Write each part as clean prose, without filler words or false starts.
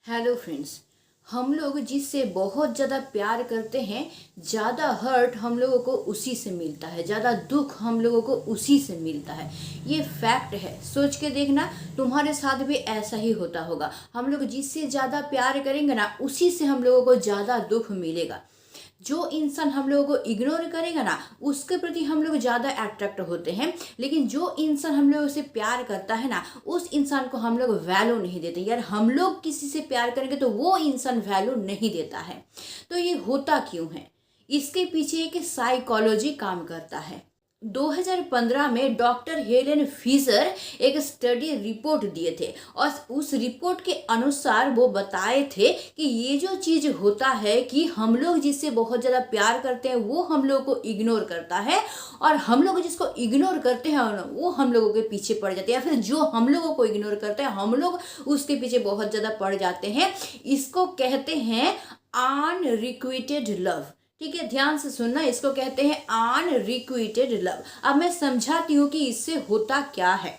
Hello friends. हम लोग जिससे बहुत ज़्यादा प्यार करते हैं, ज़्यादा हर्ट हम लोगों को उसी से मिलता है, ज़्यादा दुख हम लोगों को उसी से मिलता है। ये फैक्ट है, सोच के देखना तुम्हारे साथ भी ऐसा ही होता होगा। हम लोग जिससे ज़्यादा प्यार करेंगे ना, उसी से हम लोगों को ज़्यादा दुख मिलेगा। जो इंसान हम लोगों को इग्नोर करेगा ना, उसके प्रति हम लोग ज़्यादा अट्रैक्ट होते हैं। लेकिन जो इंसान हम लोगों से प्यार करता है ना, उस इंसान को हम लोग वैल्यू नहीं देते। यार हम लोग किसी से प्यार करेंगे तो वो इंसान वैल्यू नहीं देता है। तो ये होता क्यों है? इसके पीछे एक साइकोलॉजी काम करता है। 2015 में डॉक्टर हेलेन फिशर एक स्टडी रिपोर्ट दिए थे, और उस रिपोर्ट के अनुसार वो बताए थे कि ये जो चीज़ होता है कि हम लोग जिससे बहुत ज़्यादा प्यार करते हैं वो हम लोग को इग्नोर करता है, और हम लोग जिसको इग्नोर करते हैं वो हम लोगों के पीछे पड़ जाते हैं, या फिर जो हम लोगों को इग्नोर करते हैं हम लोग उसके पीछे बहुत ज़्यादा पड़ जाते हैं। इसको कहते हैं अनरिक्विटेड लव। ठीक है, ध्यान से सुनना, इसको कहते हैं अनरिक्विटेड लव। अब मैं समझाती हूँ कि इससे होता क्या है।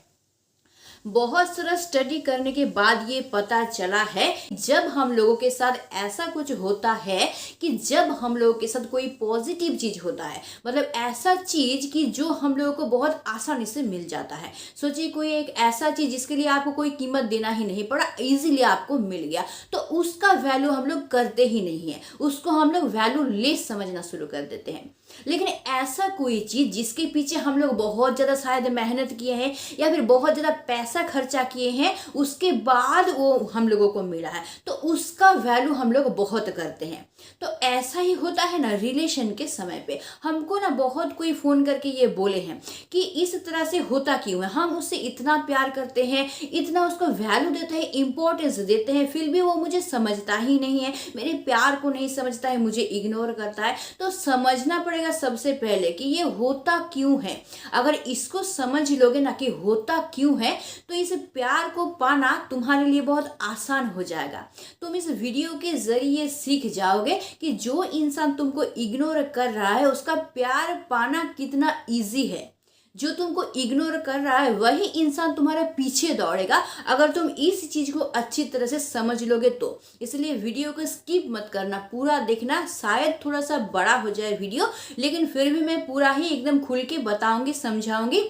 बहुत सारा स्टडी करने के बाद ये पता चला है, जब हम लोगों के साथ ऐसा कुछ होता है कि जब हम लोगों के साथ कोई पॉजिटिव चीज होता है, मतलब ऐसा चीज कि जो हम लोगों को बहुत आसानी से मिल जाता है। सोचिए कोई एक ऐसा चीज जिसके लिए आपको कोई कीमत देना ही नहीं पड़ा, इजीली आपको मिल गया, तो उसका वैल्यू हम लोग करते ही नहीं है, उसको हम लोग वैल्यू लेस समझना शुरू कर देते हैं। लेकिन ऐसा कोई चीज जिसके पीछे हम लोग बहुत ज्यादा शायद मेहनत किए हैं या फिर बहुत ज्यादा पैसा खर्चा किए हैं, उसके बाद वो हम लोगों को मिला है, तो उसका वैल्यू हम लोग बहुत करते हैं। तो ऐसा ही होता है ना रिलेशन के समय पे। हमको ना बहुत कोई फोन करके ये बोले हैं कि इस तरह से होता क्यों है, हम उससे इतना प्यार करते हैं, इतना उसको वैल्यू देते हैं, इंपॉर्टेंस देते हैं, फिर भी वो मुझे समझता ही नहीं है, मेरे प्यार को नहीं समझता है, मुझे इग्नोर करता है। तो समझना पड़ेगा सबसे पहले कि ये होता क्यों है। अगर इसको समझ लोगे ना कि होता क्यों है, तो इस प्यार को पाना तुम्हारे लिए बहुत आसान हो जाएगा। तुम इस वीडियो के जरिए सीख जाओगे कि जो इंसान तुमको इग्नोर कर रहा है उसका प्यार पाना कितना इजी है। जो तुमको इग्नोर कर रहा है वही इंसान तुम्हारे पीछे दौड़ेगा, अगर तुम इस चीज को अच्छी तरह से समझ लोगे तो। इसलिए वीडियो को स्किप मत करना, पूरा देखना। शायद थोड़ा सा बड़ा हो जाए वीडियो, लेकिन फिर भी मैं पूरा ही एकदम खुल के बताऊंगी, समझाऊंगी,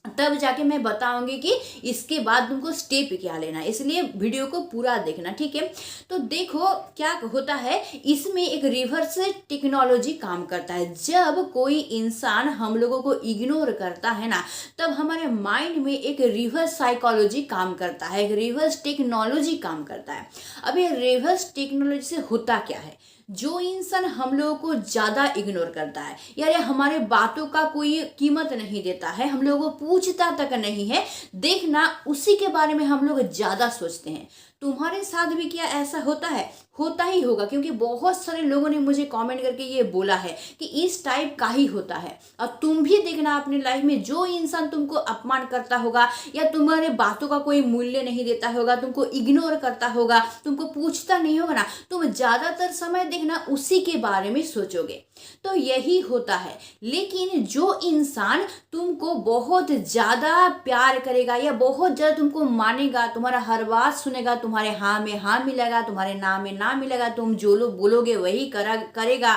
तब जाके मैं बताऊंगी कि इसके बाद तुमको स्टेप क्या लेना है। इसलिए वीडियो को पूरा देखना, ठीक है। तो देखो क्या होता है, इसमें एक रिवर्स टेक्नोलॉजी काम करता है। जब कोई इंसान हम लोगों को इग्नोर करता है ना, तब हमारे माइंड में एक रिवर्स साइकोलॉजी काम करता है, एक रिवर्स टेक्नोलॉजी काम करता है। अब ये रिवर्स टेक्नोलॉजी से होता क्या है, जो इंसान हम लोगों को ज़्यादा इग्नोर करता है, यार हमारे बातों का कोई कीमत नहीं देता है, हम लोगों को पूछता तक नहीं है, देखना उसी के बारे में हम लोग ज़्यादा सोचते हैं। तुम्हारे साथ भी क्या ऐसा होता है? होता ही होगा, क्योंकि बहुत सारे लोगों ने मुझे कमेंट करके ये बोला है कि इस टाइप का ही होता है। और तुम भी देखना अपनी लाइफ में, जो इंसान तुमको अपमान करता होगा या तुम्हारे बातों का कोई मूल्य नहीं देता होगा, तुमको इग्नोर करता होगा, तुमको पूछता नहीं होगा ना, तुम ज़्यादातर समय देखना उसी के बारे में सोचोगे। तो यही होता है। लेकिन जो इंसान तुमको बहुत ज़्यादा प्यार करेगा या बहुत ज़्यादा तुमको मानेगा, तुम्हारा हर बात सुनेगा, तुम्हारे हाँ में हाँ मिलेगा, तुम्हारे ना में ना मिलेगा, तुम जो लोग बोलोगे वही करेगा,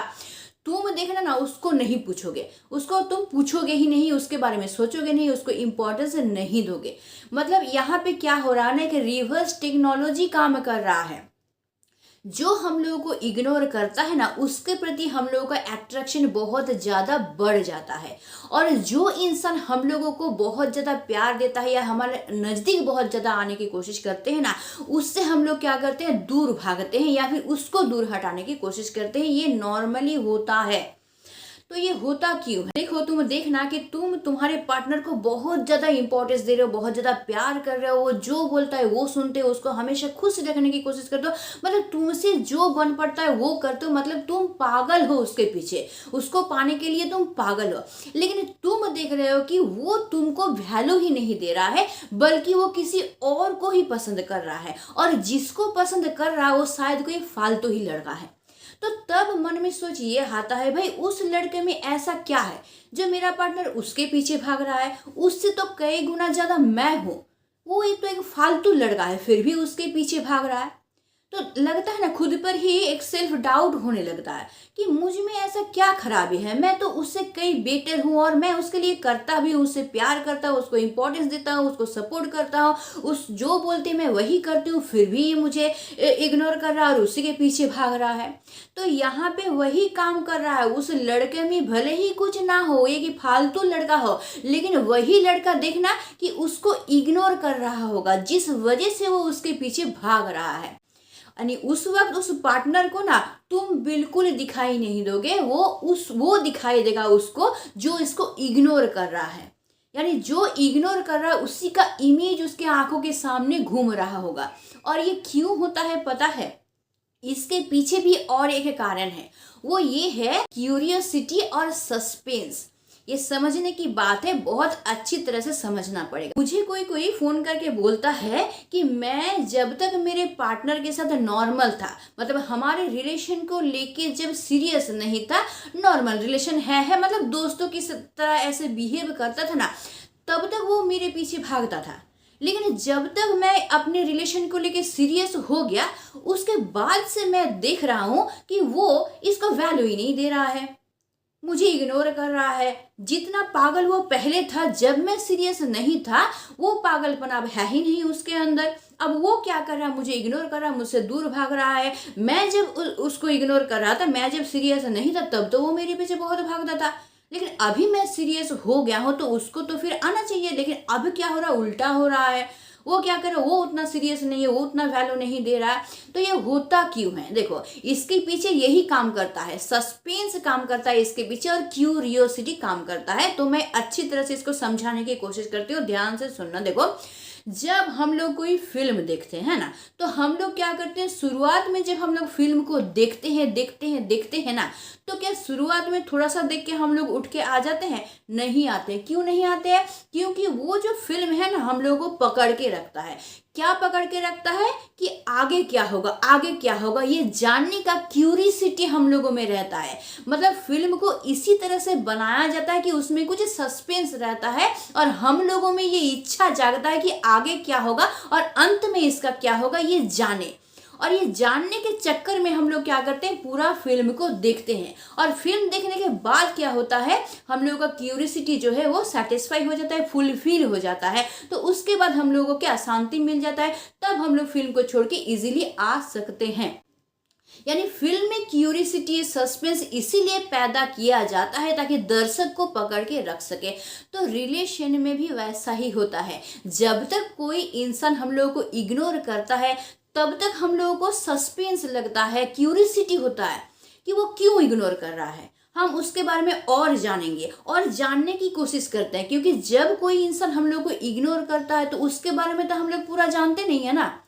तुम देखना ना उसको नहीं पूछोगे, उसको तुम पूछोगे ही नहीं, उसके बारे में सोचोगे नहीं, उसको इंपॉर्टेंस नहीं दोगे। मतलब यहाँ पे क्या हो रहा है ना कि रिवर्स टेक्नोलॉजी काम कर रहा है। जो हम लोगों को इग्नोर करता है ना, उसके प्रति हम लोगों का अट्रैक्शन बहुत ज़्यादा बढ़ जाता है। और जो इंसान हम लोगों को बहुत ज़्यादा प्यार देता है या हमारे नज़दीक बहुत ज़्यादा आने की कोशिश करते हैं ना, उससे हम लोग क्या करते हैं, दूर भागते हैं या फिर उसको दूर हटाने की कोशिश करते हैं। ये नॉर्मली होता है। तो ये होता क्यों है? देखो, तुम देखना कि तुम तुम्हारे पार्टनर को बहुत ज्यादा इंपॉर्टेंस दे रहे हो, बहुत ज्यादा प्यार कर रहे हो, वो जो बोलता है वो सुनते हो, उसको हमेशा खुश रखने की कोशिश करते हो, मतलब तुमसे जो बन पड़ता है वो करते हो, मतलब तुम पागल हो उसके पीछे, उसको पाने के लिए तुम पागल हो। लेकिन तुम देख रहे हो कि वो तुमको वैल्यू ही नहीं दे रहा है, बल्कि वो किसी और को ही पसंद कर रहा है, और जिसको पसंद कर रहा है वो शायद कोई फालतू ही लड़का है। तो तब मन में सोच ये आता है, भाई उस लड़के में ऐसा क्या है जो मेरा पार्टनर उसके पीछे भाग रहा है, उससे तो कई गुना ज्यादा मैं हूं, वो एक तो एक फालतू लड़का है फिर भी उसके पीछे भाग रहा है। तो लगता है ना, खुद पर ही एक सेल्फ डाउट होने लगता है कि मुझ में ऐसा क्या खराबी है, मैं तो उससे कई बेटर हूँ और मैं उसके लिए करता भी हूँ, उससे प्यार करता हूँ, उसको इम्पोर्टेंस देता हूँ, उसको सपोर्ट करता हूँ, उस जो बोलते मैं वही करती हूँ, फिर भी ये मुझे इग्नोर कर रहा है और उसी के पीछे भाग रहा है। तो यहाँ पे वही काम कर रहा है। उस लड़के में भले ही कुछ ना हो, ये कि फालतू लड़का हो, लेकिन वही लड़का देखना कि उसको इग्नोर कर रहा होगा, जिस वजह से वो उसके पीछे भाग रहा है। यानी उस वक्त उस पार्टनर को ना तुम बिल्कुल दिखाई नहीं दोगे, वो दिखाई देगा उसको जो इसको इग्नोर कर रहा है। यानी जो इग्नोर कर रहा है उसी का इमेज उसके आंखों के सामने घूम रहा होगा। और ये क्यों होता है पता है? इसके पीछे भी और एक कारण है, वो ये है क्यूरियोसिटी और सस्पेंस। ये समझने की बात है, बहुत अच्छी तरह से समझना पड़ेगा। मुझे कोई कोई फोन करके बोलता है कि मैं जब तक मेरे पार्टनर के साथ नॉर्मल था, मतलब हमारे रिलेशन को लेके जब सीरियस नहीं था, नॉर्मल रिलेशन है मतलब दोस्तों की तरह ऐसे बिहेव करता था ना, तब तक वो मेरे पीछे भागता था। लेकिन जब तक मैं अपने रिलेशन को लेके सीरियस हो गया, उसके बाद से मैं देख रहा हूँ कि वो इसको वैल्यू ही नहीं दे रहा है, मुझे इग्नोर कर रहा है। जितना पागल वो पहले था जब मैं सीरियस नहीं था, वो पागलपन अब है ही नहीं उसके अंदर। अब वो क्या कर रहा है, मुझे इग्नोर कर रहा है, मुझसे दूर भाग रहा है। मैं जब उसको इग्नोर कर रहा था, मैं जब सीरियस नहीं था, तब तो वो मेरे पीछे बहुत भागता था। लेकिन अभी मैं सीरियस हो गया हूँ तो उसको तो फिर आना चाहिए। लेकिन अब क्या हो रहा है, उल्टा हो रहा है। वो क्या करे, वो उतना सीरियस नहीं है, वो उतना वैल्यू नहीं दे रहा है। तो ये होता क्यों है? देखो, इसके पीछे यही काम करता है, सस्पेंस काम करता है इसके पीछे, और क्यूरियोसिटी काम करता है। तो मैं अच्छी तरह से इसको समझाने की कोशिश करती हूँ, ध्यान से सुनना। देखो, जब हम लोग कोई फिल्म देखते हैं ना, तो हम लोग क्या करते हैं, शुरुआत में जब हम लोग फिल्म को देखते हैं ना, तो क्या शुरुआत में थोड़ा सा देख के हम लोग उठ के आ जाते हैं? नहीं आते। क्यों नहीं आते हैं? क्योंकि वो जो फिल्म है ना, हम लोगों को पकड़ के रखता है। क्या पकड़ के रखता है कि आगे क्या होगा, आगे क्या होगा, ये जानने का क्यूरियोसिटी हम लोगों में रहता है। मतलब फिल्म को इसी तरह से बनाया जाता है कि उसमें कुछ सस्पेंस रहता है और हम लोगों में ये इच्छा जागता है कि आगे क्या होगा और अंत में इसका क्या होगा, ये जाने। और ये जानने के चक्कर में हम लोग क्या करते हैं, पूरा फिल्म को देखते हैं। और फिल्म देखने के बाद क्या होता है, हम लोगों का क्यूरियोसिटी जो है वो सेटिस्फाई हो जाता है, फुलफिल हो जाता है। तो उसके बाद हम लोगों को क्या, शांति मिल जाता है। तब हम लोग फिल्म को छोड़ के इजीली आ सकते हैं। यानी फिल्म में क्यूरियोसिटी, सस्पेंस इसीलिए पैदा किया जाता है ताकि दर्शक को पकड़ के रख सके। तो रिलेशन में भी वैसा ही होता है। जब तक कोई इंसान हम लोगों को इग्नोर करता है, तब तक हम लोगों को सस्पेंस लगता है, क्यूरियोसिटी होता है कि वो क्यों इग्नोर कर रहा है। हम उसके बारे में और जानेंगे और जानने की कोशिश करते हैं, क्योंकि जब कोई इंसान हम लोग को इग्नोर करता है तो उसके बारे में तो हम लोग पूरा जानते नहीं है ना।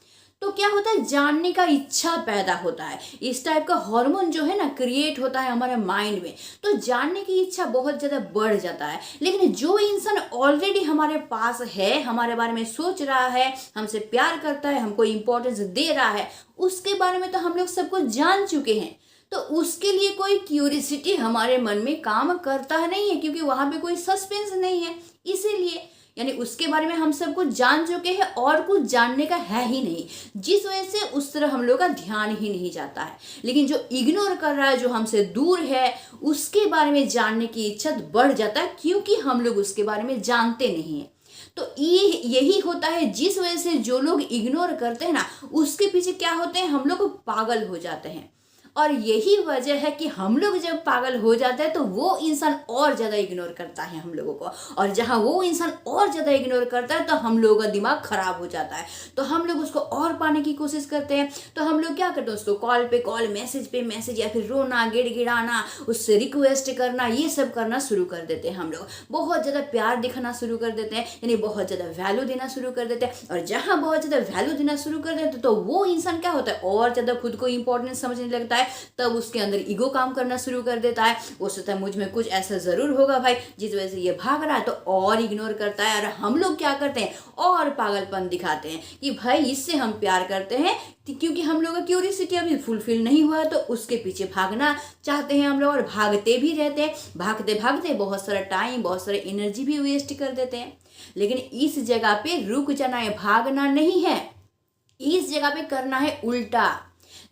तो क्या होता है, जानने का इच्छा पैदा होता है। इस टाइप का हार्मोन जो है ना क्रिएट होता है हमारे माइंड में, तो जानने की इच्छा बहुत ज़्यादा बढ़ जाता है। लेकिन जो इंसान ऑलरेडी हमारे पास है, हमारे बारे में सोच रहा है, हमसे प्यार करता है, हमको इम्पोर्टेंस दे रहा है, उसके बारे में तो हम लोग सब कुछ जान चुके हैं। तो उसके लिए कोई क्यूरियोसिटी हमारे मन में काम करता नहीं है, क्योंकि वहां पे कोई सस्पेंस नहीं है। इसीलिए यानी उसके बारे में हम सब कुछ जान चुके हैं और कुछ जानने का है ही नहीं, जिस वजह से उस तरह हम लोग का ध्यान ही नहीं जाता है। लेकिन जो इग्नोर कर रहा है, जो हमसे दूर है, उसके बारे में जानने की इच्छा बढ़ जाता है, क्योंकि हम लोग उसके बारे में जानते नहीं है। तो ये यही होता है, जिस वजह से जो लोग इग्नोर करते हैं ना, उसके पीछे क्या होते हैं, हम लोग पागल हो जाते हैं। और यही वजह है कि हम लोग जब पागल हो जाते हैं तो वो इंसान और ज़्यादा इग्नोर करता है हम लोगों को, और जहाँ वो इंसान और ज़्यादा इग्नोर करता है तो हम लोगों का दिमाग खराब हो जाता है। तो हम लोग उसको और पाने की कोशिश करते हैं। तो हम लोग क्या करते हैं, उसको कॉल पे कॉल, मैसेज पे मैसेज, या फिर रोना, गिड़गिड़ाना, उससे रिक्वेस्ट करना, ये सब करना शुरू कर देते हैं। हम लोग बहुत ज़्यादा प्यार दिखाना शुरू कर देते हैं, यानी बहुत ज़्यादा वैल्यू देना शुरू कर देते हैं। और जहाँ बहुत ज़्यादा वैल्यू देना शुरू कर देते हैं तो वो इंसान क्या होता है, और ज़्यादा खुद को इंपॉर्टेंट समझने लगता है। तब उसके अंदर ईगो काम करना शुरू कर देता है। वो सोचता है मुझ में कुछ ऐसा जरूर होगा भाई, जिस वजह से ये भाग रहा है, तो और इग्नोर करता है। और हम लोग क्या करते हैं, और पागलपन दिखाते हैं कि भाई इससे हम प्यार करते हैं, क्योंकि हम लोग का क्यूरियोसिटी अभी फुलफिल नहीं हुआ है, तो उसके पीछे भागना चाहते हैं हम लोग, और भागते भी रहते हैं। भागते भागते बहुत सारा टाइम, बहुत सारा एनर्जी भी वेस्ट कर देते हैं। लेकिन इस जगह पे रुक जाना है, भागना नहीं है। इस जगह पे करना है उल्टा।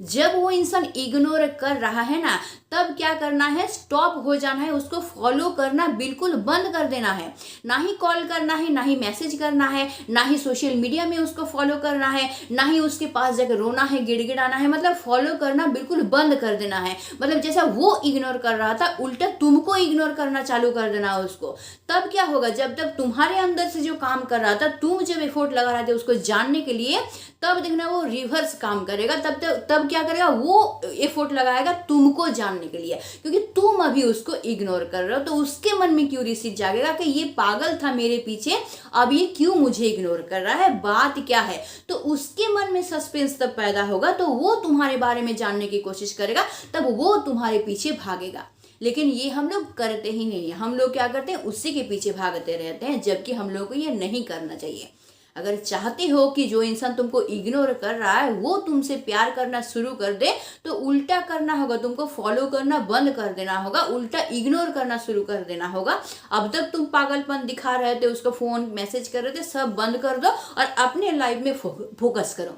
जब वो इंसान इग्नोर कर रहा है ना, तब क्या करना है, स्टॉप हो जाना है, उसको फॉलो करना बिल्कुल बंद कर देना है। ना ही कॉल करना है, ना ही मैसेज करना है, ना ही सोशल मीडिया में उसको फॉलो करना है, ना ही उसके पास जाकर रोना है, गिड़गिड़ाना है। मतलब फॉलो करना बिल्कुल बंद कर देना है। मतलब जैसा वो इग्नोर कर रहा था, उल्टा तुमको इग्नोर करना चालू कर देना है उसको। तब क्या होगा, जब तक तुम्हारे अंदर से जो काम कर रहा था, तुम जब एफर्ट लगा रहे थे उसको जानने के लिए, तब देखना वो रिवर्स काम करेगा। तब क्या करेगा, वो एफर्ट लगाएगा तुमको जानने के लिए, क्योंकि तुम अभी उसको इग्नोर कर रहे हो। तो उसके मन में क्यूरियोसिटी जागेगा कि ये पागल था मेरे पीछे, अब ये क्यों मुझे इग्नोर कर रहा है, बात क्या है। तो उसके मन में सस्पेंस तब पैदा होगा, तो वो तुम्हारे बारे में जानने की कोशिश करेगा, तब वो तुम्हारे पीछे भागेगा। लेकिन ये हम लोग करते ही नहीं है। हम लोग क्या करते हैं, उसी के पीछे भागते रहते हैं, जबकि हम लोग को ये नहीं करना चाहिए। अगर चाहते हो कि जो इंसान तुमको इग्नोर कर रहा है वो तुमसे प्यार करना शुरू कर दे, तो उल्टा करना होगा, तुमको फॉलो करना बंद कर देना होगा, उल्टा इग्नोर करना शुरू कर देना होगा। अब तक तुम पागलपन दिखा रहे थे, उसको फोन मैसेज कर रहे थे, सब बंद कर दो और अपने लाइफ में फोकस करो।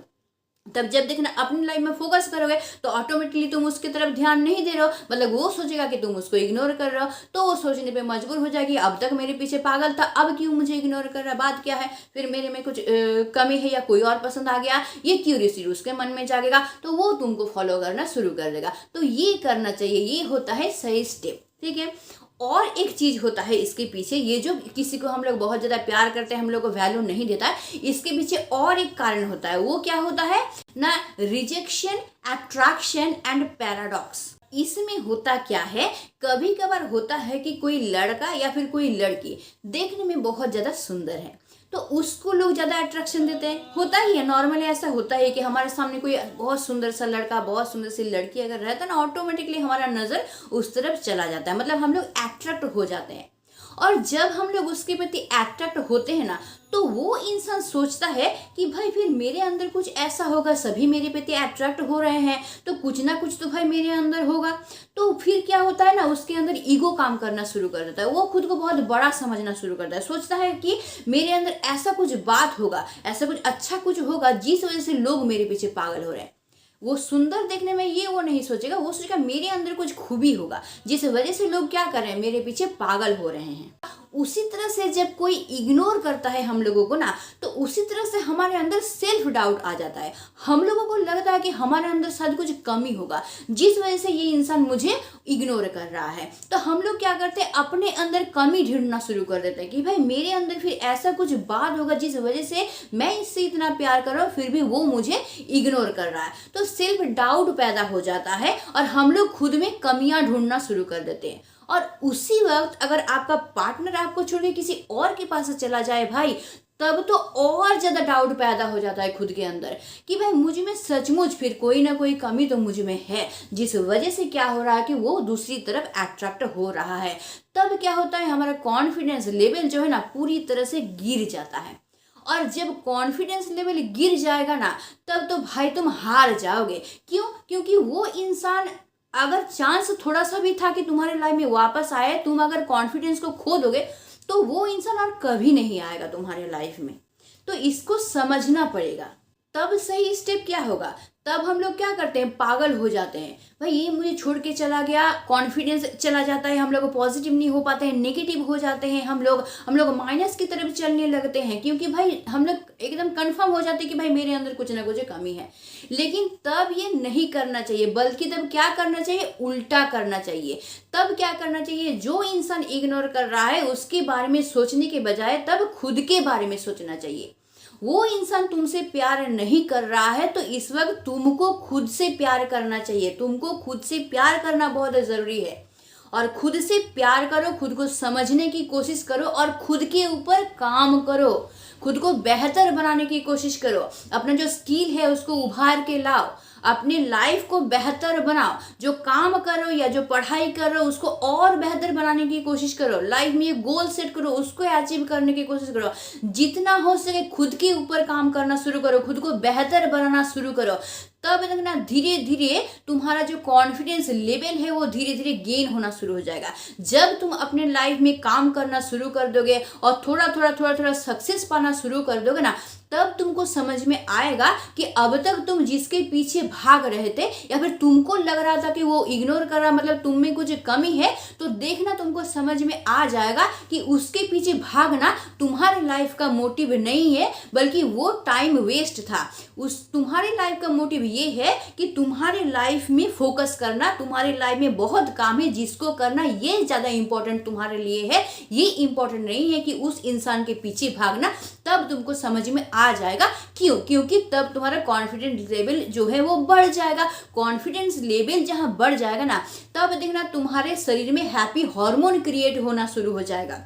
तब जब देखना अपनी लाइफ में फोकस करोगे, तो ऑटोमेटिकली तुम उसकी तरफ ध्यान नहीं दे रहे हो। मतलब वो सोचेगा कि तुम उसको इग्नोर कर रहे हो, तो वो सोचने पे मजबूर हो जाएगी, अब तक मेरे पीछे पागल था, अब क्यों मुझे इग्नोर कर रहा है, बात क्या है, फिर मेरे में कुछ कमी है या कोई और पसंद आ गया, ये क्यूरियोसिटी उसके मन में जागेगा, तो वो तुमको फॉलो करना शुरू कर देगा। तो ये करना चाहिए, ये होता है सही स्टेप, ठीक है। और एक चीज होता है इसके पीछे, ये जो किसी को हम लोग बहुत ज्यादा प्यार करते हैं, हम लोग को वैल्यू नहीं देता है, इसके पीछे और एक कारण होता है। वो क्या होता है ना, रिजेक्शन, अट्रैक्शन एंड पैराडॉक्स। इसमें होता क्या है, कभी कभार होता है कि कोई लड़का या फिर कोई लड़की देखने में बहुत ज्यादा सुंदर है, तो उसको लोग ज्यादा अट्रैक्शन देते हैं। होता ही है, नॉर्मली ऐसा होता है कि हमारे सामने कोई बहुत सुंदर सा लड़का, बहुत सुंदर सी लड़की अगर रहता है ना, ऑटोमेटिकली हमारा नजर उस तरफ चला जाता है, मतलब हम लोग अट्रैक्ट हो जाते हैं। और जब हम लोग उसके प्रति अट्रैक्ट होते हैं ना, तो वो इंसान सोचता है कि भाई फिर मेरे अंदर कुछ ऐसा होगा, सभी मेरे प्रति अट्रैक्ट हो रहे हैं, तो कुछ ना कुछ तो भाई मेरे अंदर होगा। तो फिर क्या होता है ना, उसके अंदर ईगो काम करना शुरू कर देता है, वो खुद को बहुत बड़ा समझना शुरू करता है, सोचता है कि मेरे अंदर ऐसा कुछ बात होगा, ऐसा कुछ अच्छा कुछ होगा जिस वजह से लोग मेरे पीछे पागल हो रहे हैं। वो सुंदर देखने में ये वो नहीं सोचेगा, वो सोचेगा मेरे अंदर कुछ खूबी होगा जिस वजह से लोग क्या कर रहे हैं, मेरे पीछे पागल हो रहे हैं। उसी तरह से जब कोई इग्नोर करता है हम लोगों को ना, तो उसी तरह से हमारे अंदर सेल्फ डाउट आ जाता है। हम लोगों को लगता है कि हमारे अंदर शायद कुछ कमी होगा जिस वजह से ये इंसान मुझे इग्नोर कर रहा है। तो हम लोग क्या करते हैं, अपने अंदर कमी ढूंढना शुरू कर देते हैं कि भाई मेरे अंदर फिर ऐसा कुछ बात होगा जिस वजह से मैं इससे इतना प्यार कर रहा हूँ, फिर भी वो मुझे इग्नोर कर रहा है। तो सेल्फ डाउट पैदा हो जाता है और हम लोग खुद में कमियां ढूंढना शुरू कर देते हैं। और उसी वक्त अगर आपका पार्टनर आपको छोड़ के किसी और के पास चला जाए भाई, तब तो और ज्यादा डाउट पैदा हो जाता है खुद के अंदर कि भाई मुझ में सचमुच फिर कोई ना कोई कमी तो मुझ में है, जिस वजह से क्या हो रहा है कि वो दूसरी तरफ अट्रैक्ट हो रहा है। तब क्या होता है, हमारा कॉन्फिडेंस लेवल जो है ना पूरी तरह से गिर जाता है। और जब कॉन्फिडेंस लेवल गिर जाएगा ना, तब तो भाई तुम हार जाओगे। क्यों? क्योंकि वो इंसान, अगर चांस थोड़ा सा भी था कि तुम्हारे लाइफ में वापस आए, तुम अगर कॉन्फिडेंस को खो दोगे तो वो इंसान और कभी नहीं आएगा तुम्हारे लाइफ में। तो इसको समझना पड़ेगा। तब सही स्टेप क्या होगा, तब हम लोग क्या करते हैं, पागल हो जाते हैं, भाई ये मुझे छोड़ के चला गया, कॉन्फिडेंस चला जाता है, हम लोग पॉजिटिव नहीं हो पाते हैं, नेगेटिव हो जाते हैं, हम लोग माइनस की तरफ चलने लगते हैं, क्योंकि भाई हम लोग एकदम कंफर्म हो जाते हैं कि भाई मेरे अंदर कुछ ना कुछ कमी है। लेकिन तब ये नहीं करना चाहिए, बल्कि तब क्या करना चाहिए, उल्टा करना चाहिए। तब क्या करना चाहिए, जो इंसान इग्नोर कर रहा है उसके बारे में सोचने के बजाय तब खुद के बारे में सोचना चाहिए। वो इंसान तुमसे प्यार नहीं कर रहा है, तो इस वक्त तुमको खुद से प्यार करना चाहिए। तुमको खुद से प्यार करना बहुत जरूरी है, और खुद से प्यार करो, खुद को समझने की कोशिश करो और खुद के ऊपर काम करो, खुद को बेहतर बनाने की कोशिश करो। अपना जो स्किल है उसको उभार के लाओ, अपनी लाइफ को बेहतर बनाओ, जो काम करो या जो पढ़ाई करो उसको और बेहतर बनाने की कोशिश करो, लाइफ में ये गोल सेट करो, उसको अचीव करने की कोशिश करो। जितना हो सके खुद के ऊपर काम करना शुरू करो, खुद को बेहतर बनाना शुरू करो। तब देखना धीरे धीरे तुम्हारा जो कॉन्फिडेंस लेवल है वो धीरे धीरे गेन होना शुरू हो जाएगा। जब तुम अपने लाइफ में काम करना शुरू कर दोगे और थोड़ा थोड़ा सक्सेस पाना शुरू कर दोगे ना, तब तुमको समझ में आएगा कि अब तक तुम जिसके पीछे भाग रहे थे या फिर तुमको लग रहा था कि वो इग्नोर कर रहा, मतलब तुम में कुछ कमी है, तो देखना तुमको समझ में आ जाएगा कि उसके पीछे भागना तुम्हारे लाइफ का मोटिव नहीं है, बल्कि वो टाइम वेस्ट था। उस तुम्हारे लाइफ का मोटिव ये है कि तुम्हारे लाइफ में फोकस करना, तुम्हारे लाइफ में बहुत काम है जिसको करना, ये ज़्यादा इंपॉर्टेंट तुम्हारे लिए है। ये इंपॉर्टेंट नहीं है कि उस इंसान के पीछे भागना। तब तुमको समझ में आ जाएगा क्यों, क्योंकि तब तुम्हारा कॉन्फिडेंस लेवल जो है वो बढ़ जाएगा। कॉन्फिडेंस लेवल जहाँ बढ़ जाएगा ना, तब देखना तुम्हारे शरीर में हैप्पी हार्मोन क्रिएट होना शुरू हो जाएगा।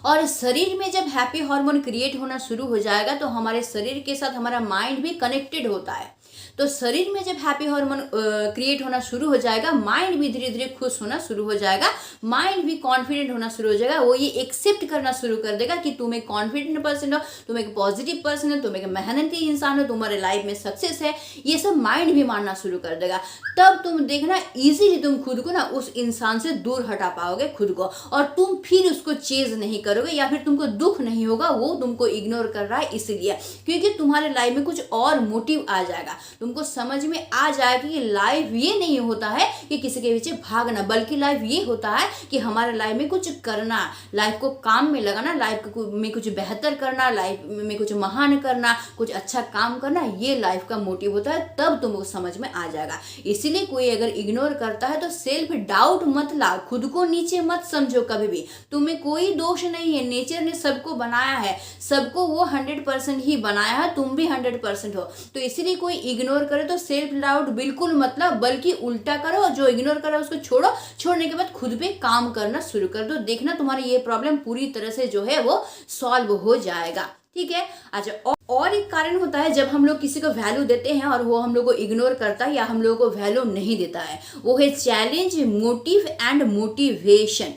और शरीर में जब हैप्पी हार्मोन क्रिएट होना शुरू हो जाएगा तो हमारे शरीर के साथ हमारा माइंड भी कनेक्टेड होता है। तो शरीर में जब हैप्पी हार्मोन क्रिएट होना शुरू हो जाएगा, माइंड भी धीरे धीरे खुश होना शुरू हो जाएगा, माइंड भी कॉन्फिडेंट होना शुरू हो जाएगा। वो ये एक्सेप्ट करना शुरू कर देगा कि तुम एक कॉन्फिडेंट पर्सन हो, तुम एक पॉजिटिव पर्सन हो, तुम एक मेहनती इंसान हो, तुम्हारे लाइफ में सक्सेस है, ये सब माइंड भी मानना शुरू कर देगा। तब तुम देखना इजीली तुम खुद को ना उस इंसान से दूर हटा पाओगे खुद को, और तुम फिर उसको चेज नहीं करोगे या फिर तुमको दुख नहीं होगा वो तुमको इग्नोर कर रहा है इसलिए, क्योंकि तुम्हारे लाइफ में कुछ और मोटिव आ जाएगा। तुमको समझ में आ जाएगा कि लाइफ ये नहीं होता है कि किसी के पीछे भागना, बल्कि लाइफ ये होता है कि हमारे लाइफ में कुछ करना, लाइफ को काम में लगाना, लाइफ में कुछ बेहतर करना, लाइफ में कुछ महान करना, कुछ अच्छा काम करना, ये लाइफ का मोटिव होता है। तब तुमको समझ में आ जाएगा। इसीलिए कोई अगर इग्नोर करता है तो सेल्फ डाउट मत ला, खुद को नीचे मत समझो कभी भी। तुम्हें कोई दोष नहीं है, नेचर ने सबको बनाया है, सबको वो 100% ही बनाया है, तुम भी 100% हो। तो इसीलिए कोई इग्नोर करे तो सेल्फ डाउट बिल्कुल मतलब, बल्कि उल्टा करो, जो इग्नोर करो उसको छोड़ो, छोड़ने के बाद खुद पे काम करना शुरू कर दो। देखना तुम्हारी ये प्रॉब्लम पूरी तरह से जो है वो सॉल्व हो जाएगा। ठीक है। अच्छा, और एक कारण होता है जब हम लोग किसी को वैल्यू देते हैं और वो हम लोग को इग्नोर करता है या हम लोगों को वैल्यू नहीं देता है, वो है चैलेंज, मोटिव एंड मोटिवेशन।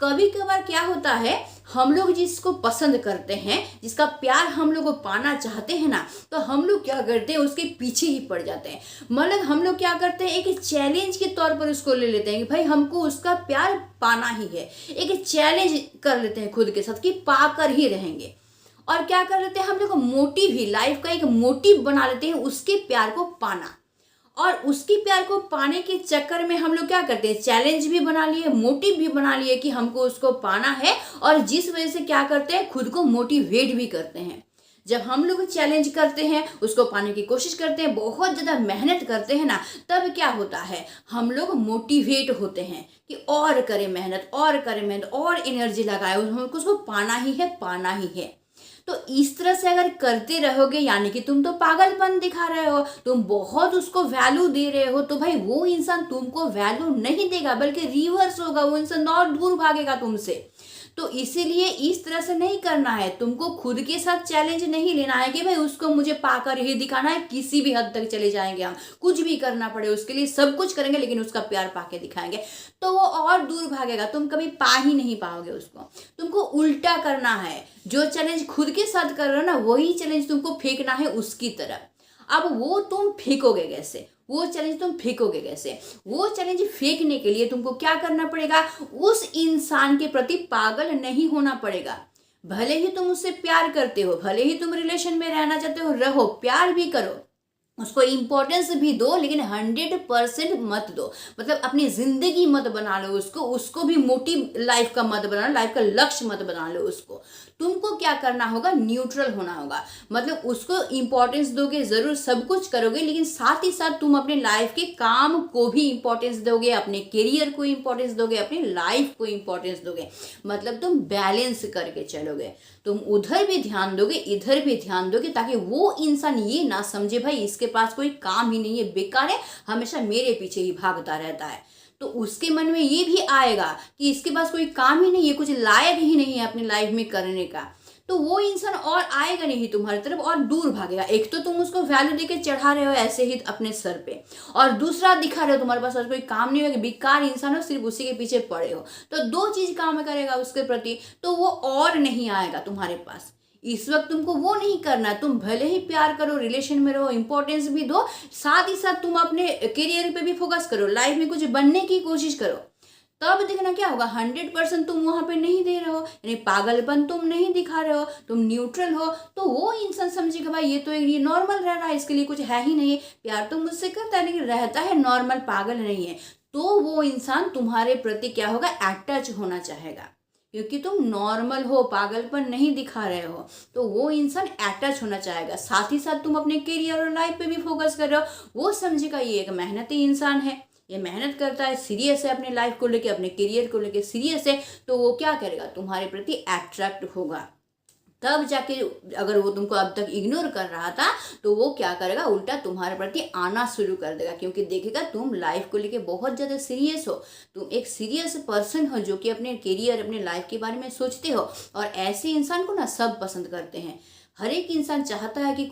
कभी कभार क्या होता है, हम लोग जिसको पसंद करते हैं, जिसका प्यार हम लोग को पाना चाहते हैं ना, तो हम लोग क्या करते हैं उसके पीछे ही पड़ जाते हैं। मतलब हम लोग क्या करते हैं, एक चैलेंज के तौर पर उसको ले लेते हैं कि भाई हमको उसका प्यार पाना ही है। एक चैलेंज कर लेते हैं खुद के साथ कि पाकर ही रहेंगे। और क्या कर लेते हैं, हम लोग मोटिव ही, लाइफ का एक मोटिव बना लेते हैं उसके प्यार को पाना। और उसकी प्यार को पाने के चक्कर में हम लोग क्या करते हैं, चैलेंज भी बना लिए, मोटिव भी बना लिए कि हमको उसको पाना है, और जिस वजह से क्या करते हैं, खुद को मोटिवेट भी करते हैं। जब हम लोग चैलेंज करते हैं, उसको पाने की कोशिश करते हैं, बहुत ज़्यादा मेहनत करते हैं ना, तब क्या होता है, हम लोग मोटिवेट होते हैं कि और करें मेहनत, और करें मेहनत, और एनर्जी लगाए, हमको उसको पाना ही है, पाना ही है। तो इस तरह से अगर करते रहोगे, यानी कि तुम तो पागलपन दिखा रहे हो, तुम बहुत उसको वैल्यू दे रहे हो, तो भाई वो इंसान तुमको वैल्यू नहीं देगा, बल्कि रिवर्स होगा, वो इंसान और दूर भागेगा तुमसे। तो इसीलिए इस तरह से नहीं करना है। तुमको खुद के साथ चैलेंज नहीं लेना है कि भाई उसको मुझे पाकर ही दिखाना है, किसी भी हद तक चले जाएंगे हम, कुछ भी करना पड़े उसके लिए सब कुछ करेंगे, लेकिन उसका प्यार पाके दिखाएंगे, तो वो और दूर भागेगा, तुम कभी पा ही नहीं पाओगे उसको। तुमको उल्टा करना है, जो चैलेंज खुद के साथ कर रहे हो ना, वही चैलेंज तुमको फेंकना है उसकी तरफ। अब वो तुम फेंकोगे कैसे, वो चैलेंज तुम फेंकोगे कैसे, वो चैलेंज फेंकने के लिए तुमको क्या करना पड़ेगा, उस इंसान के प्रति पागल नहीं होना पड़ेगा। भले ही तुम उससे प्यार करते हो, भले ही तुम रिलेशन में रहना चाहते हो, रहो, प्यार भी करो, उसको इम्पोर्टेंस भी दो, लेकिन 100% मत दो। मतलब अपनी जिंदगी मत बना लो उसको भी मोटिव लाइफ का मत बना लो, लाइफ का लक्ष्य मत बना लो उसको। तुमको क्या करना होगा, न्यूट्रल होना होगा। मतलब उसको इम्पोर्टेंस दोगे, जरूर सब कुछ करोगे, लेकिन साथ ही साथ तुम अपने लाइफ के काम को भी इम्पोर्टेंस दोगे, अपने करियर को इम्पोर्टेंस दोगे, अपनी लाइफ को इम्पोर्टेंस दोगे। मतलब तुम बैलेंस करके चलोगे, तुम उधर भी ध्यान दोगे, इधर भी ध्यान दोगे, ताकि वो इंसान ये ना समझे भाई इसके पास कोई काम ही नहीं है, बेकार है, हमेशा मेरे पीछे ही भागता रहता है। तो उसके मन में ये भी आएगा कि इसके पास कोई काम ही नहीं है, कुछ लायक ही नहीं है अपनी लाइफ में करने का, तो वो इंसान और आएगा नहीं तुम्हारी तरफ और दूर भागेगा। एक तो तुम उसको वैल्यू देके चढ़ा रहे हो ऐसे ही अपने सर पे, और दूसरा दिखा रहे हो तुम्हारे पास और कोई काम नहीं है, बेकार इंसान हो, सिर्फ उसी के पीछे पड़े हो। तो दो चीज काम करेगा उसके प्रति, तो वो और नहीं आएगा तुम्हारे पास। इस वक्त तुमको वो नहीं करना, तुम भले ही प्यार करो, रिलेशन में रहो, इंपॉर्टेंस भी दो, साथ ही साथ तुम अपने करियर पे भी फोकस करो, लाइफ में कुछ बनने की कोशिश करो। तब देखना क्या होगा, 100% तुम वहां पे नहीं दे रहे हो, यानी पागलपन तुम नहीं दिखा रहे हो, तुम न्यूट्रल हो, तो वो इंसान समझेगा भाई ये तो ये नॉर्मल रह रहा है, इसके लिए कुछ है ही नहीं, प्यार तो मुझसे करता है लेकिन रहता है नॉर्मल, पागल नहीं है। तो वो इंसान तुम्हारे प्रति क्या होगा, अटैच होना चाहेगा, क्योंकि तुम नॉर्मल हो, पागलपन नहीं दिखा रहे हो, तो वो इंसान अटैच होना चाहेगा। साथ ही साथ तुम अपने करियर और लाइफ पे भी फोकस कर रहे हो, वो समझेगा ये एक मेहनती इंसान है, ये मेहनत करता है, सीरियस है अपने लाइफ को लेके, अपने करियर को लेके सीरियस है, तो वो क्या करेगा, तुम्हारे प्रति अट्रैक्ट होगा। तब जाके अगर वो तुमको अब तक इग्नोर कर रहा था तो वो क्या करेगा, उल्टा तुम्हारे प्रति आना शुरू कर देगा, क्योंकि देखेगा तुम लाइफ को लेके बहुत ज़्यादा सीरियस हो, तुम एक सीरियस पर्सन हो जो कि अपने करियर, अपने लाइफ के बारे में सोचते हो। और ऐसे इंसान को ना सब पसंद करते हैं। हर एक इंसान चाहता है कि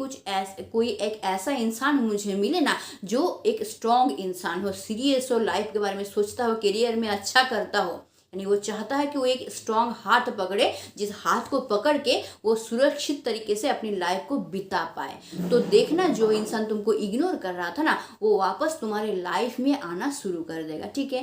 कोई एक ऐसा इंसान मुझे मिले ना जो एक स्ट्रॉन्ग इंसान हो, सीरियस हो, लाइफ के बारे में सोचता हो, करियर में अच्छा करता हो। यानी वो चाहता है कि वो एक स्ट्रॉन्ग हाथ पकड़े, जिस हाथ को पकड़ के वो सुरक्षित तरीके से अपनी लाइफ को बिता पाए। तो देखना जो इंसान तुमको इग्नोर कर रहा था ना, वो वापस तुम्हारे लाइफ में आना शुरू कर देगा। ठीक है,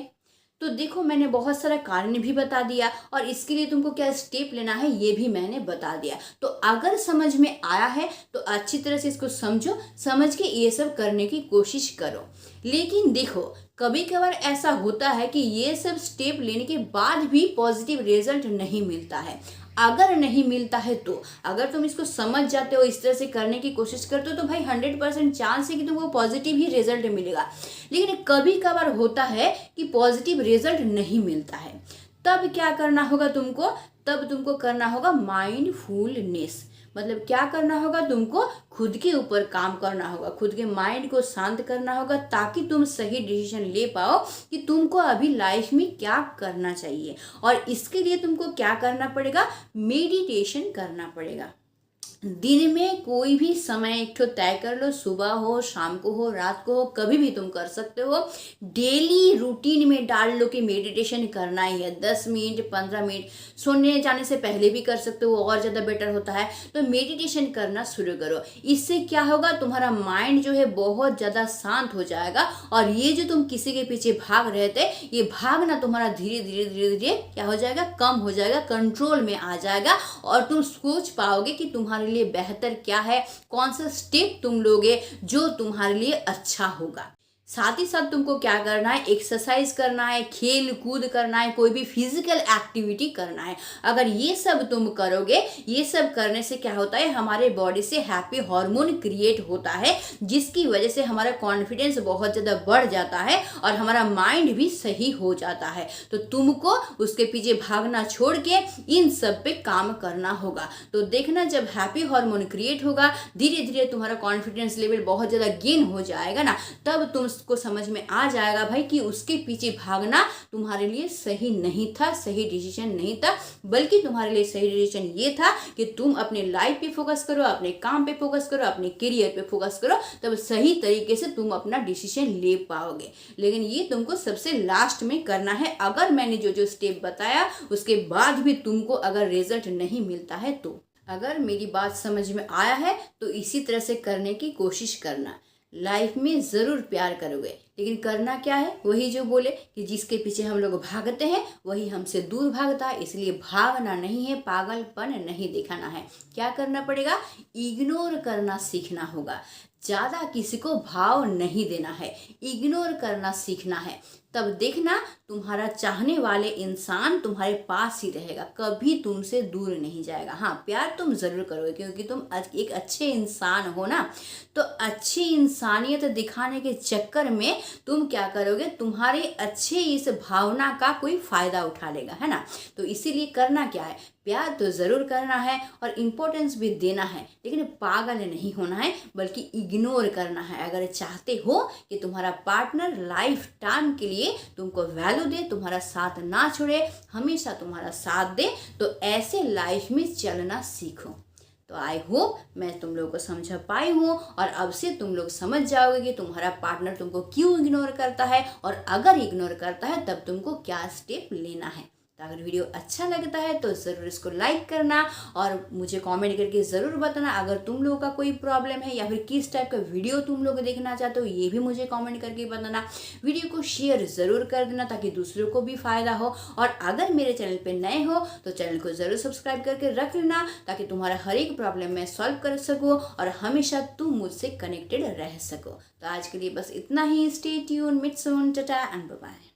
तो देखो मैंने बहुत सारा कारण भी बता दिया और इसके लिए तुमको क्या स्टेप लेना है ये भी मैंने बता दिया। तो अगर समझ में आया है तो अच्छी तरह से इसको समझो, समझ के ये सब करने की कोशिश करो। लेकिन देखो कभी कभार ऐसा होता है कि ये सब स्टेप लेने के बाद भी पॉजिटिव रिजल्ट नहीं मिलता है। अगर नहीं मिलता है तो अगर तुम इसको समझ जाते हो, इस तरह से करने की कोशिश करते हो, तो भाई 100% चांस है कि तुमको पॉजिटिव ही रिजल्ट मिलेगा। लेकिन कभी कभार होता है कि पॉजिटिव रिजल्ट नहीं मिलता है, तब क्या करना होगा तुमको, तब तुमको करना होगा माइंडफुलनेस। मतलब क्या करना होगा, तुमको खुद के ऊपर काम करना होगा, खुद के माइंड को शांत करना होगा, ताकि तुम सही डिसीजन ले पाओ कि तुमको अभी लाइफ में क्या करना चाहिए। और इसके लिए तुमको क्या करना पड़ेगा, मेडिटेशन करना पड़ेगा। दिन में कोई भी समय एक तो तय कर लो, सुबह हो, शाम को हो, रात को हो, कभी भी तुम कर सकते हो। डेली रूटीन में डाल लो कि मेडिटेशन करना ही है, 10 मिनट 15 मिनट, सोने जाने से पहले भी कर सकते हो, और ज़्यादा बेटर होता है। तो मेडिटेशन करना शुरू करो। इससे क्या होगा, तुम्हारा माइंड जो है बहुत ज़्यादा शांत हो जाएगा, और ये जो तुम किसी के पीछे भाग रहे थे, ये भागना तुम्हारा धीरे धीरे धीरे धीरे क्या हो जाएगा, कम हो जाएगा, कंट्रोल में आ जाएगा। और तुम सोच पाओगे कि तुम्हारे लिए बेहतर क्या है, कौन सा स्टेप तुम लोगे जो तुम्हारे लिए अच्छा होगा। साथ ही साथ तुमको क्या करना है, एक्सरसाइज करना है, खेल कूद करना है, कोई भी फिजिकल एक्टिविटी करना है। अगर ये सब तुम करोगे, ये सब करने से क्या होता है, हमारे बॉडी से हैप्पी हार्मोन क्रिएट होता है, जिसकी वजह से हमारा कॉन्फिडेंस बहुत ज़्यादा बढ़ जाता है और हमारा माइंड भी सही हो जाता है। तो तुमको उसके पीछे भागना छोड़ के इन सब पे काम करना होगा। तो देखना जब हैप्पी हार्मोन क्रिएट होगा, धीरे धीरे तुम्हारा कॉन्फिडेंस लेवल बहुत ज़्यादा गेन हो जाएगा ना, तब तुम को समझ में आ जाएगा भाई कि उसके पीछे भागना तुम्हारे लिए सही नहीं था, सही डिसीजन नहीं था, बल्कि तुम्हारे लिए सही डिसीजन ये था कि तुम अपने लाइफ पे फोकस करो, अपने काम पे फोकस करो, अपने करियर पे फोकस करो, तब सही तरीके से तुम अपना डिसीजन ले पाओगे। लेकिन ये तुमको सबसे लास्ट में करना है। अगर मैंने जो जो स्टेप बताया उसके बाद भी तुमको अगर रिजल्ट नहीं मिलता है तो, अगर मेरी बात समझ में आया है तो इसी तरह से करने की कोशिश करना। लाइफ में ज़रूर प्यार करोगे, लेकिन करना क्या है, वही जो बोले कि जिसके पीछे हम लोग भागते हैं वही हमसे दूर भागता है। इसलिए भागना नहीं है, पागलपन नहीं दिखाना है। क्या करना पड़ेगा, इग्नोर करना सीखना होगा। ज़्यादा किसी को भाव नहीं देना है, इग्नोर करना सीखना है। तब देखना तुम्हारा चाहने वाले इंसान तुम्हारे पास ही रहेगा, कभी तुमसे दूर नहीं जाएगा। हाँ, प्यार तुम ज़रूर करोगे क्योंकि तुम एक अच्छे इंसान हो ना। तो अच्छी इंसानियत दिखाने के चक्कर में तुम क्या करोगे, तुम्हारे अच्छे इस भावना का कोई फ़ायदा उठा लेगा, है ना। तो इसीलिए करना क्या है, प्यार तो ज़रूर करना है और इम्पोर्टेंस भी देना है, लेकिन पागल नहीं होना है, बल्कि इग्नोर करना है। अगर चाहते हो कि तुम्हारा पार्टनर लाइफ टाइम के लिए तुमको वैल्यू दे, तुम्हारा साथ ना छोड़े, हमेशा तुम्हारा साथ दे, तो ऐसे लाइफ में चलना सीखो। तो आई होप मैं तुम लोगों को समझा पाई हूँ, और अब से तुम लोग समझ जाओगे कि तुम्हारा पार्टनर तुमको क्यों इग्नोर करता है, और अगर इग्नोर करता है तब तुमको क्या स्टेप लेना है। तो अगर वीडियो अच्छा लगता है तो ज़रूर इसको लाइक करना और मुझे कमेंट करके ज़रूर बताना। अगर तुम लोगों का कोई प्रॉब्लम है या फिर किस टाइप का वीडियो तुम लोग देखना चाहते हो ये भी मुझे कमेंट करके बताना। वीडियो को शेयर ज़रूर कर देना ताकि दूसरों को भी फ़ायदा हो। और अगर मेरे चैनल पे नए हो तो चैनल को ज़रूर सब्सक्राइब करके रख लेना ताकि तुम्हारा हर एक प्रॉब्लम मैं सॉल्व कर सकूँ और हमेशा तुम मुझसे कनेक्टेड रह सको। तो आज के लिए बस इतना ही। स्टे ट्यून, मिट सून, टाटा एंड बाय बाय।